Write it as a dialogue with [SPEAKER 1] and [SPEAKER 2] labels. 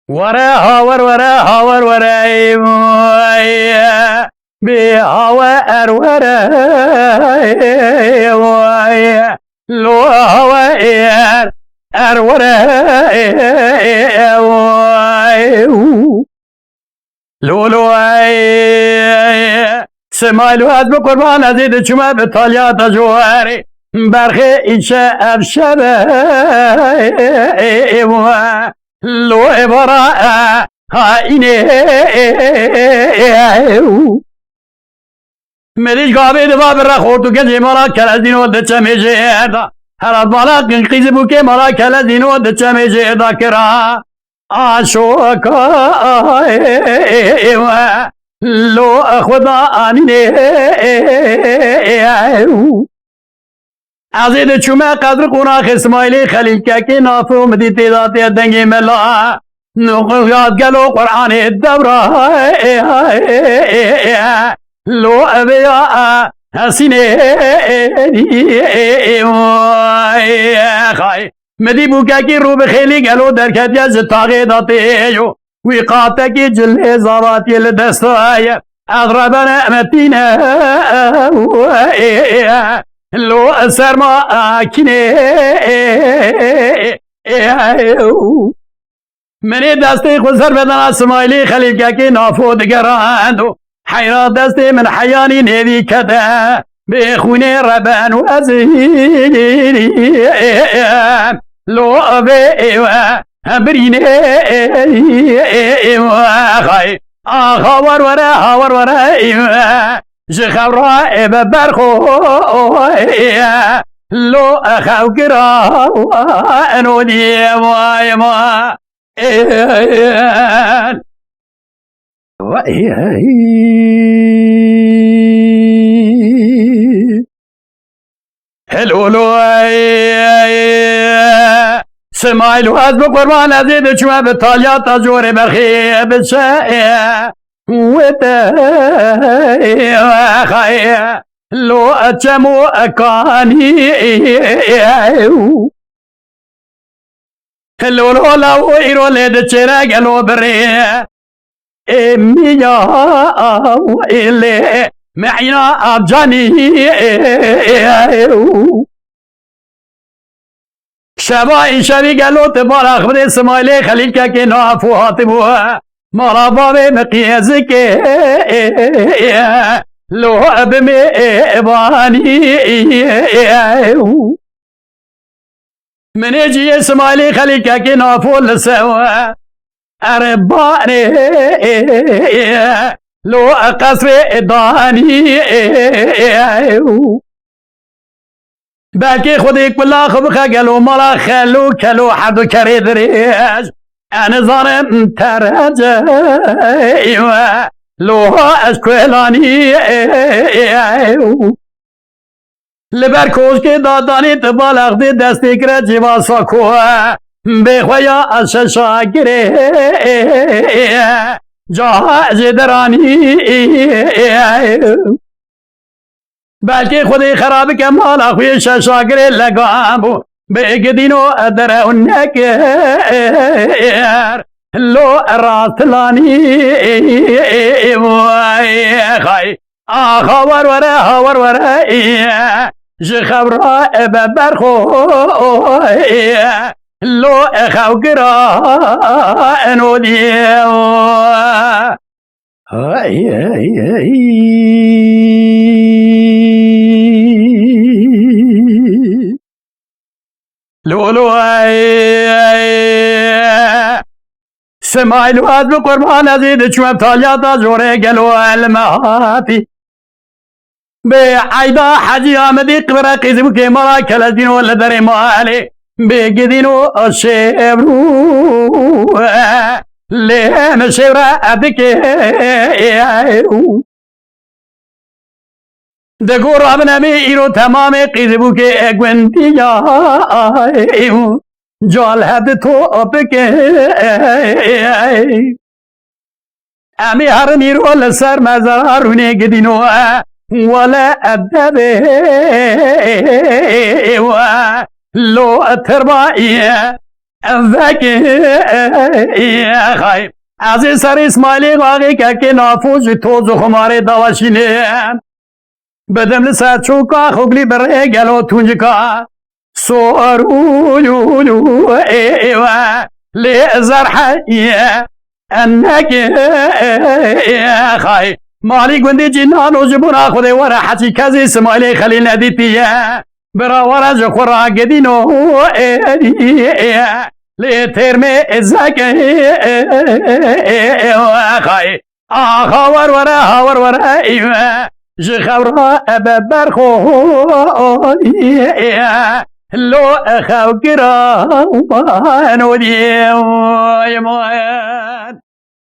[SPEAKER 1] ورا هاور ورا هاور ورا بي هاور ورا لو هاور ورا لولو سمايلو از بقربان ازید چما به تالیات جواری برخی ایچه ابشبه لو ابرا اینه مریج گاوی دوا برا خورتو که جمالا کلزینو دچه میشه اردا هر بالا قیز بو که مالا کلزینو دچه میشه اردا کرا آشوکا لو خدا آنینه عزیز چومه قدر قناخ اسماعیلی خلیل که نافو مدی تیداتی دنگی ملا نقیاد گلو قرآن الدورة لو أبيا حسيني خاي مدي بوكاكي رو بخيلي قالو دركت يا زتاغي داتيجو ويقاتكي جل زاراتي الدستايا أضربنا متينا لو سرما كيني منی دستی خود سر بدن اسماعیلی خلیل که نافود گراندو حیرات دستی من حیانی نیوی کده به خونه ربن و ازیلی لو به برینه خای آخاور وره هاور وره جخبرا ببرخو لو اخاو گرا انونی وای ما هلولو سمايلو از بقربان ازید چوه به تالیات جور برخی بشه وده خای لو اچمو اکانی هلولو لاو ایرو لید چرا گلو بری امیا ایلی معینا ابجانی شبا این شبی گلو تبار اخبر اسماعیلی خلیل که نافو حاطبو مارا باب مقیز که لو اب میں ابانی منی جی اسماعیلی خلیل که نافو لسوا اربانی لو قصر دانی بلکه خود یک بلا خب خگلو مالا خلو کلو حدو کری دریج انا ظالم ترجع لو اشکلانی لبرکوز که دادانی تبالغ دی دستی کرد جیوا ساکو بخویا اششا گره جهاز درانی بلکه خودی خراب که مالا خوی ششا گره لگام بگدینو درونکر لو راتلانی خای آخاور وره هاور وره جخبرا ببرخو لو اخاو گرا انو دیو لولو سمايلو از بقربان ازید چوه تالیاتا جوره گلو المهاتی به عیدا حجی آمدی قبره قیزبو که مرا کلزینو لدر مالی بگدینو شبرو لهم شبره ادکه دگو رابنمی ایرو تمام قیزبو که اگوندی یا جال هد تو اپکه امی هر نیرو لسر مزارونه گدینو ولا ادبه لو تربائيه ذکی خواهی از سر اسماعیلی واقعی که نافوز توز و خماره دواشینه بدم لسر چوکا خوگلی بره گلو تونجکا سوارولو ایوه لزرحیه انک خواهی مالی گوندی جنان و جبونا خوده ورا حچی کزی اسماعیلی خلیل ندیتیه برا ورا جخورا گدینو لترمي الزكي خاي خاور ورا ايوه جخورا اببرخو لو اخاو كرا ودي يا مواد